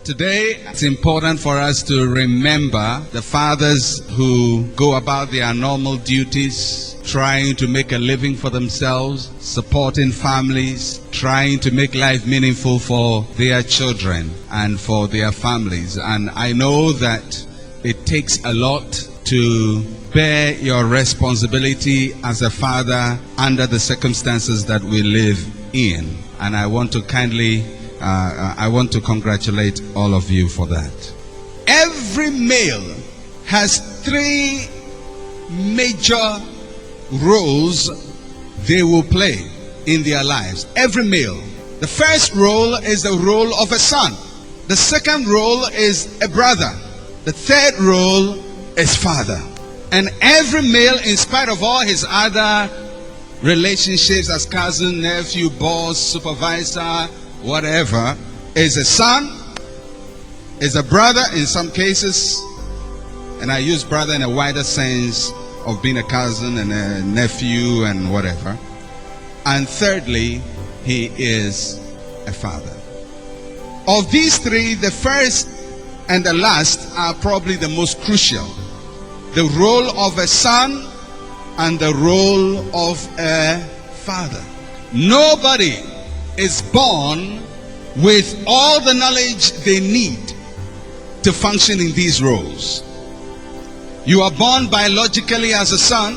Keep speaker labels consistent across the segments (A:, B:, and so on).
A: Today, it's important for us to remember the fathers who go about their normal duties, trying to make a living for themselves, supporting families, trying to make life meaningful for their children and for their families. And I know that it takes a lot to bear your responsibility as a father under the circumstances that we live in. And I want to congratulate all of you for that. Every male has three major roles they will play in their lives. Every male. The first role is the role of a son. The second role is a brother. The third role is father. And every male, in spite of all his other relationships as cousin, nephew, boss, supervisor, whatever, is a son, is a brother in some cases, and I use brother in a wider sense of being a cousin and a nephew and whatever. And thirdly, he is a father. Of these three, the first and the last are probably the most crucial. The role of a son and the role of a father. Nobody is born with all the knowledge they need to function in these roles. You are born biologically as a son,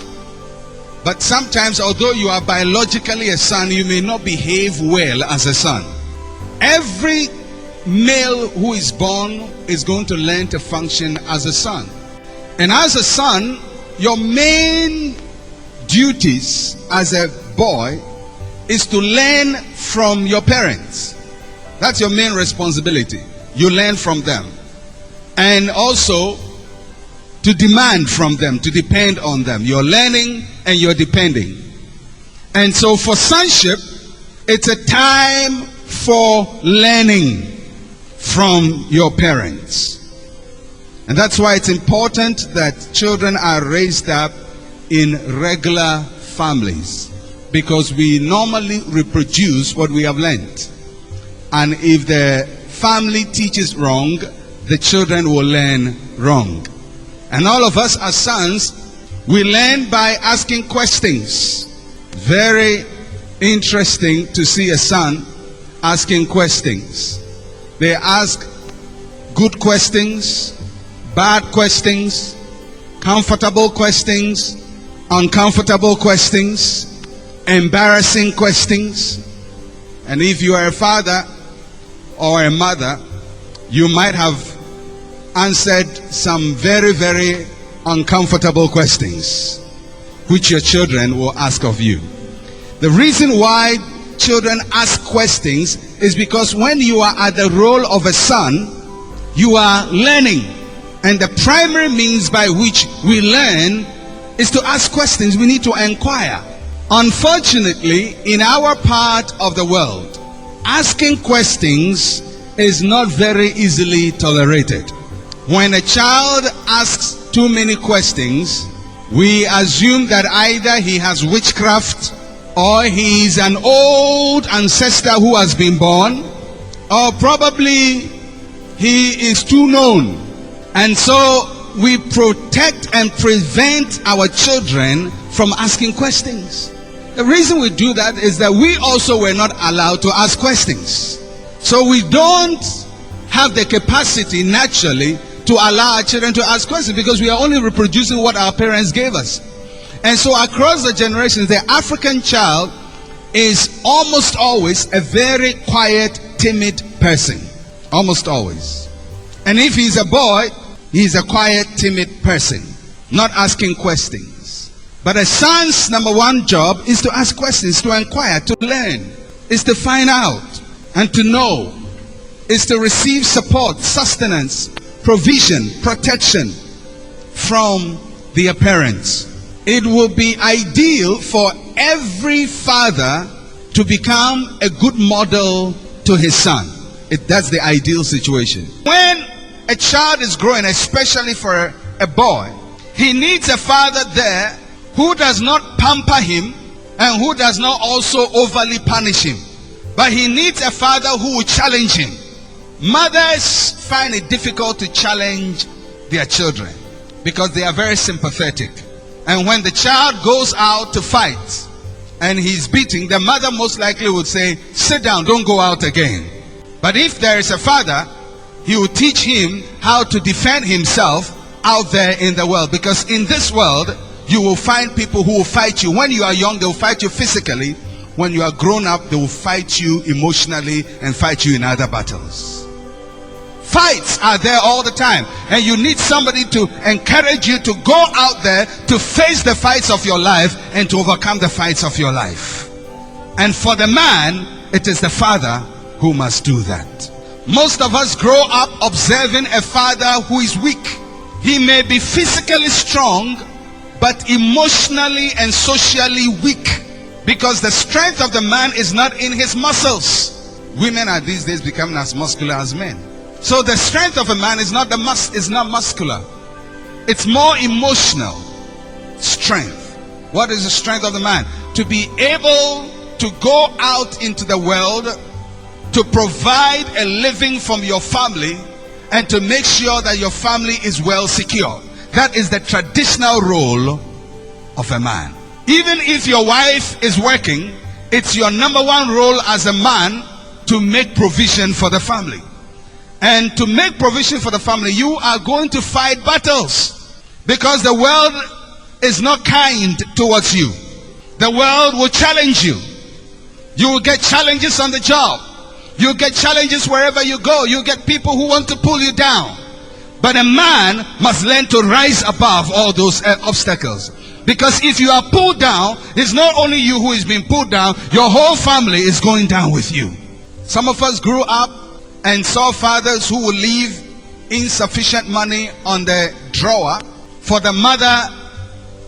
A: but sometimes, although you are biologically a son, you may not behave well as a son. Every male who is born is going to learn to function as a son. And as a son, your main duties as a boy is to learn from your parents. That's your main responsibility. You learn from them. And also to demand from them, to depend on them. You're learning and you're depending. And so for sonship, it's a time for learning from your parents. And that's why it's important that children are raised up in regular families, because we normally reproduce what we have learned. And if the family teaches wrong, the children will learn wrong. And all of us as sons, we learn by asking questions. Very interesting to see a son asking questions. They ask good questions, bad questions, comfortable questions, uncomfortable questions, embarrassing questions. And if you are a father or a mother, you might have answered some very, very uncomfortable questions, which your children will ask of you. The reason why children ask questions is because when you are at the role of a son, you are learning. And the primary means by which we learn is to ask questions. We need to inquire. Unfortunately, in our part of the world, asking questions is not very easily tolerated. When a child asks too many questions, we assume that either he has witchcraft, or he is an old ancestor who has been born, or probably he is too known. And so we protect and prevent our children from asking questions. The reason we do that is that we also were not allowed to ask questions. So we don't have the capacity naturally to allow our children to ask questions, because we are only reproducing what our parents gave us. And so across the generations, the African child is almost always a very quiet, timid person. Almost always. And if he's a boy, he's a quiet, timid person, not asking questions. But a son's number one job is to ask questions, to inquire, to learn, is to find out and to know, is to receive support, sustenance, provision, protection from their parents. It will be ideal for every father to become a good model to his son. That's the ideal situation. When a child is growing, especially for a boy, he needs a father there who does not pamper him and who does not also overly punish him. But he needs a father who will challenge him, Mothers find it difficult to challenge their children because they are very sympathetic. And when the child goes out to fight and he's beating, the mother most likely would say, sit down, don't go out again. But if there is a father, he will teach him how to defend himself out there in the world. Because in this world, you will find people who will fight you. When you are young, they will fight you physically. When you are grown up, they will fight you emotionally and fight you in other battles. Fights are there all the time, and you need somebody to encourage you to go out there to face the fights of your life and to overcome the fights of your life. And for the man, it is the father who must do that. Most of us grow up observing a father who is weak. He may be physically strong, but emotionally and socially weak, because the strength of the man is not in his muscles. Women are these days becoming as muscular as men. So the strength of a man is not muscular. It's more emotional strength. What is the strength of the man? To be able to go out into the world, to provide a living from your family, and to make sure that your family is well secured. That is the traditional role of a man. Even if your wife is working, it's your number one role as a man to make provision for the family. And to make provision for the family, you are going to fight battles, because the world is not kind towards you. The world will challenge you. You will get challenges on the job. You get challenges wherever you go. You get people who want to pull you down. But a man must learn to rise above all those obstacles. Because if you are pulled down, it's not only you who is being pulled down, your whole family is going down with you. Some of us grew up and saw fathers who would leave insufficient money on the drawer for the mother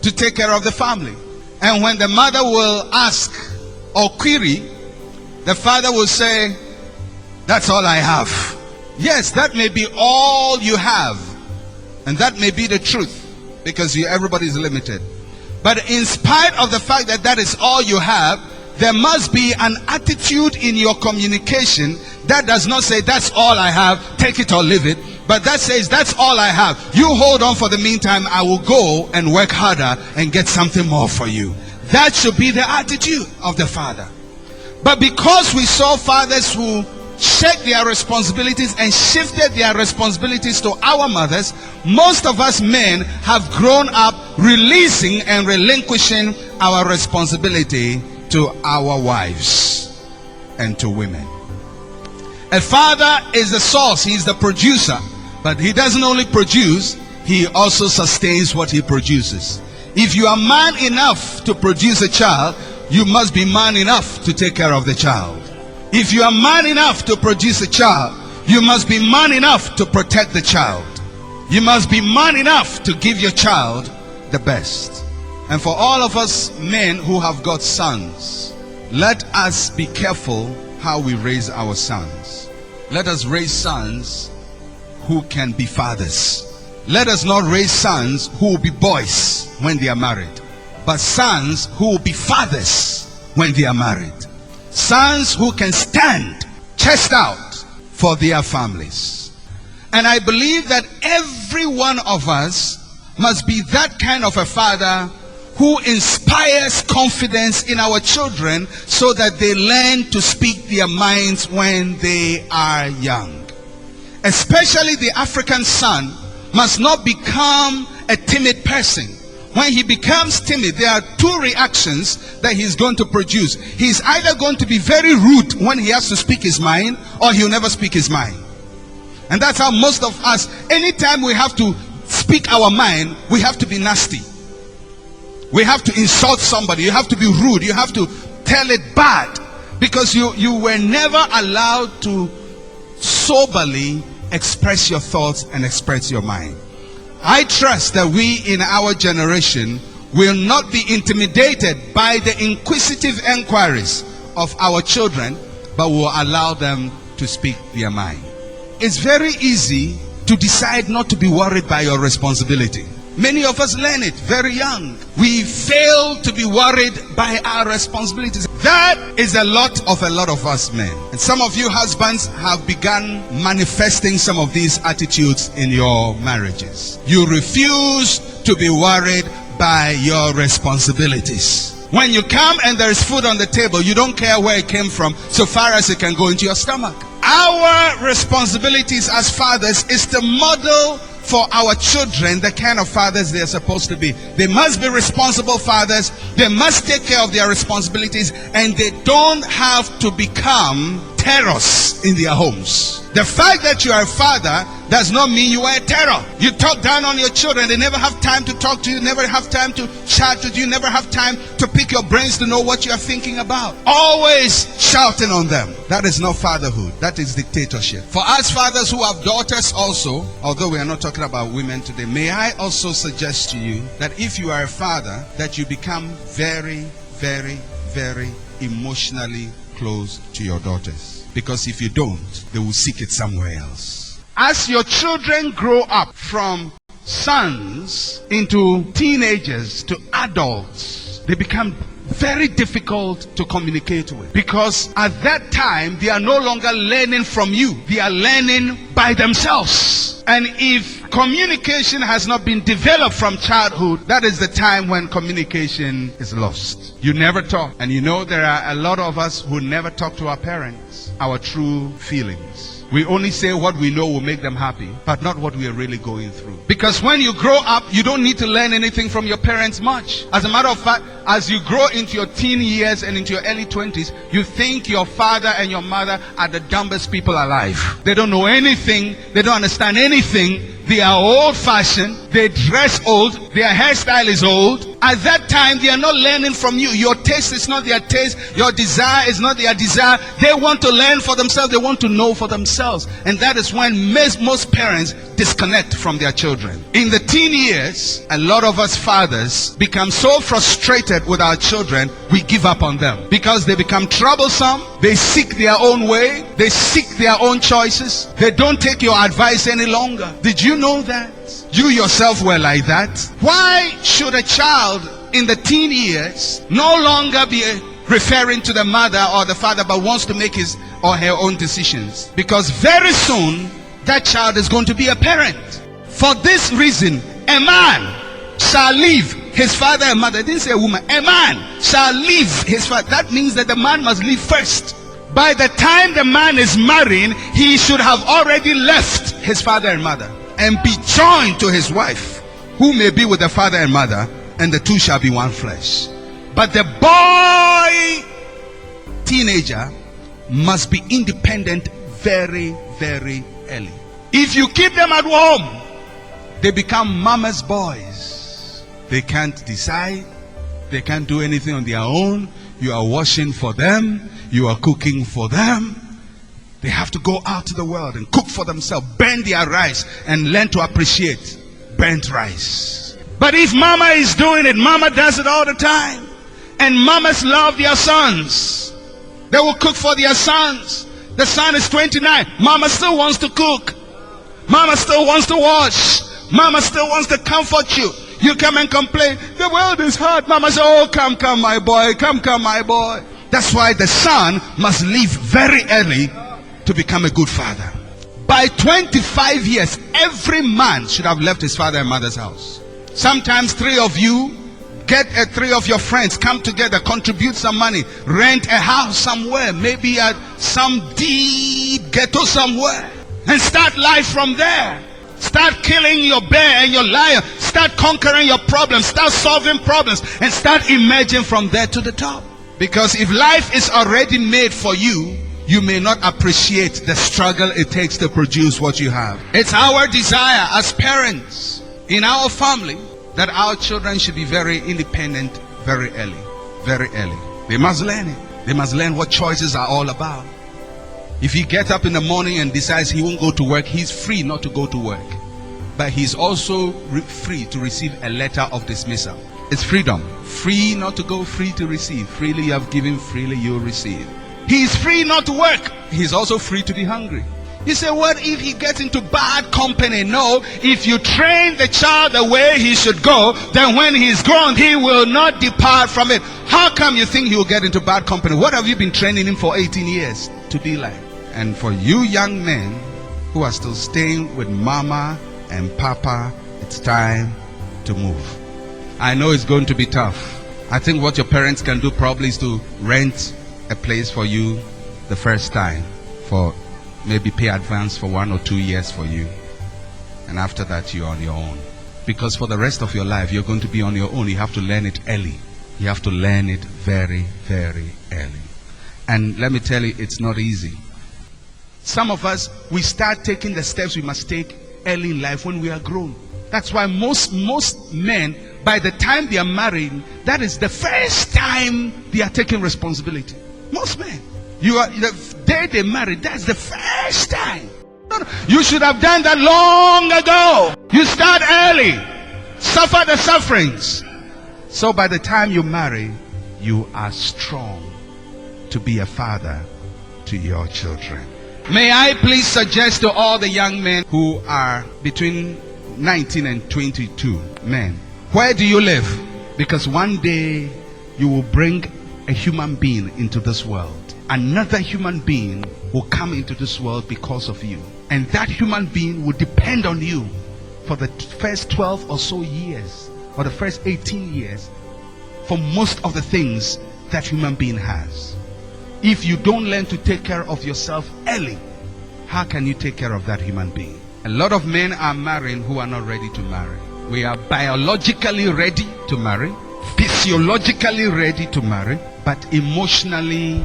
A: to take care of the family. And when the mother will ask or query, the father will say, that's all I have. Yes, that may be all you have, and that may be the truth, because everybody is limited. But in spite of the fact that that is all you have, there must be an attitude in your communication that does not say, that's all I have, take it or leave it. But that says, that's all I have. You hold on for the meantime, I will go and work harder and get something more for you. That should be the attitude of the father. But because we saw fathers who shirked their responsibilities and shifted their responsibilities to our mothers, most of us men have grown up releasing and relinquishing our responsibility to our wives and to women. A father is the source, he is the producer, but he doesn't only produce, he also sustains what he produces. If you are man enough to produce a child, you must be man enough to take care of the child. If you are man enough to produce a child, you must be man enough to protect the child. You must be man enough to give your child the best. And for all of us men who have got sons, let us be careful how we raise our sons. Let us raise sons who can be fathers. Let us not raise sons who will be boys when they are married, but sons who will be fathers when they are married. Sons who can stand chest out for their families. And I believe that every one of us must be that kind of a father who inspires confidence in our children so that they learn to speak their minds when they are young. Especially the African son must not become a timid person. When he becomes timid, there are two reactions that he's going to produce. He's either going to be very rude when he has to speak his mind, or he'll never speak his mind. And that's how most of us, anytime we have to speak our mind, we have to be nasty. We have to insult somebody. You have to be rude. You have to tell it bad. Because you were never allowed to soberly express your thoughts and express your mind. I trust that we in our generation will not be intimidated by the inquisitive enquiries of our children, but will allow them to speak their mind. It's very easy to decide not to be worried by your responsibility. Many of us learn it very young. We fail to be worried by our responsibilities. That is a lot of us men. And some of you husbands have begun manifesting some of these attitudes in your marriages. You refuse to be worried by your responsibilities. When you come and there is food on the table, you don't care where it came from, so far as it can go into your stomach. Our responsibilities as fathers is to model for our children the kind of fathers they are supposed to be. They must be responsible fathers. They must take care of their responsibilities, and they don't have to become terrors in their homes. The fact that you are a father does not mean you are a terror. You talk down on your children. They never have time to talk to you, never have time to chat with you, never have time to pick your brains to know what you are thinking about. Always shouting on them. That is not fatherhood. That is dictatorship. For us fathers who have daughters also, although we are not talking about women today, may I also suggest to you that if you are a father, that you become very, very, very emotionally close to your daughters. Because if you don't, they will seek it somewhere else. As your children grow up from sons into teenagers to adults, they become very difficult to communicate with. Because at that time, they are no longer learning from you. They are learning by themselves. And if communication has not been developed from childhood, that is the time when communication is lost. You never talk. And you know there are a lot of us who never talk to our parents, our true feelings. We only say what we know will make them happy, but not what we are really going through. Because when you grow up, you don't need to learn anything from your parents much. As a matter of fact, as you grow into your teen years and into your early 20s, you think your father and your mother are the dumbest people alive. They don't know anything. They don't understand anything. They are old-fashioned. They dress old. Their hairstyle is old. At that time, they are not learning from you. Your taste is not their taste. Your desire is not their desire. They want to learn for themselves. They want to know for themselves. And that is when most parents disconnect from their children. In the teen years, a lot of us fathers become so frustrated with our children, we give up on them. Because they become troublesome. They seek their own way. They seek their own choices. They don't take your advice any longer. Did you know that? You yourself were like that. Why should a child in the teen years no longer be referring to the mother or the father, but wants to make his or her own decisions? Because very soon that child is going to be a parent. For this reason, a man shall leave his father and mother. I didn't say a woman. A man shall leave his father. That means that the man must leave first. By the time the man is marrying, he should have already left his father and mother and be joined to his wife, who may be with the father and mother, and the two shall be one flesh. But the boy teenager must be independent very, very early. If you keep them at home, they become mama's boys. They can't decide. They can't do anything on their own. You are washing for them. You are cooking for them. They have to go out to the world and cook for themselves, burn their rice, and learn to appreciate burnt rice. But if mama is doing it, mama does it all the time. And mamas love their sons. They will cook for their sons. The son is 29. Mama still wants to cook. Mama still wants to wash. Mama still wants to comfort you. You come and complain, the world is hard. Mama says, oh, come, my boy. Come, my boy. That's why the son must leave very early to become a good father. By 25 years, every man should have left his father and mother's house. Sometimes 3 of you, get 3 of your friends, come together, contribute some money, rent a house somewhere, maybe at some deep ghetto somewhere, and start life from there. Start killing your bear and your lion. Start conquering your problems. Start solving problems, and start emerging from there to the top. Because if life is already made for you, you may not appreciate the struggle it takes to produce what you have. It's our desire as parents in our family that our children should be very independent very early. Very early. They must learn it. They must learn what choices are all about. If he gets up in the morning and decides he won't go to work, he's free not to go to work. But he's also free to receive a letter of dismissal. It's freedom. Free not to go, free to receive. Freely you have given, freely you will receive. He is free not to work. He is also free to be hungry. You say, what if he gets into bad company? No, if you train the child the way he should go, then when he's grown, he will not depart from it. How come you think he will get into bad company? What have you been training him for 18 years to be like? And for you young men who are still staying with mama and papa, it's time to move. I know it's going to be tough. I think what your parents can do probably is to rent a place for you the first time, for maybe pay advance for 1 or 2 years for you, and after that you're on your own. Because for the rest of your life you're going to be on your own. You have to learn it early. You have to learn it very, very early. And let me tell you, it's not easy. Some of us, we start taking the steps we must take early in life when we are grown. That's why most men, by the time they are married, that is the first time they are taking responsibility. Most men, the day they marry, that's the first time. No, you should have done that long ago. You start early, suffer the sufferings, so by the time you marry, you are strong to be a father to your children. May I please suggest to all the young men who are between 19 and 22 men, where do you live? Because one day you will bring a human being into this world. Another human being will come into this world because of you, and that human being will depend on you for the first 12 or so years, or the first 18 years, for most of the things that human being has. If you don't learn to take care of yourself early, how can you take care of that human being? A lot of men are marrying who are not ready to marry. We are biologically ready to marry, physiologically ready to marry, but emotionally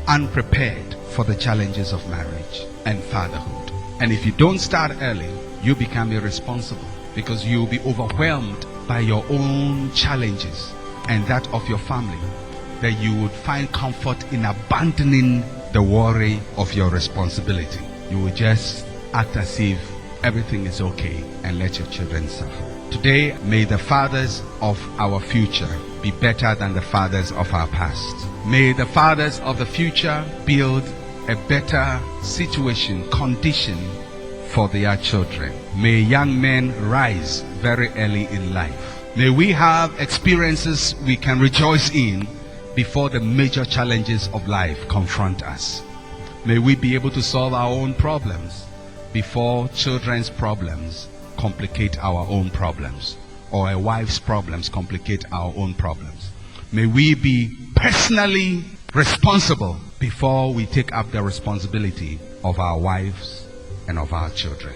A: unprepared for the challenges of marriage and fatherhood. And if you don't start early, you become irresponsible, because you will be overwhelmed by your own challenges and that of your family, that you would find comfort in abandoning the worry of your responsibility. You will just act as if everything is okay and let your children suffer. Today, may the fathers of our future be better than the fathers of our past. May the fathers of the future build a better situation, condition for their children. May young men rise very early in life. May we have experiences we can rejoice in before the major challenges of life confront us. May we be able to solve our own problems before children's problems complicate our own problems, or a wife's problems complicate our own problems. May we be personally responsible before we take up the responsibility of our wives and of our children.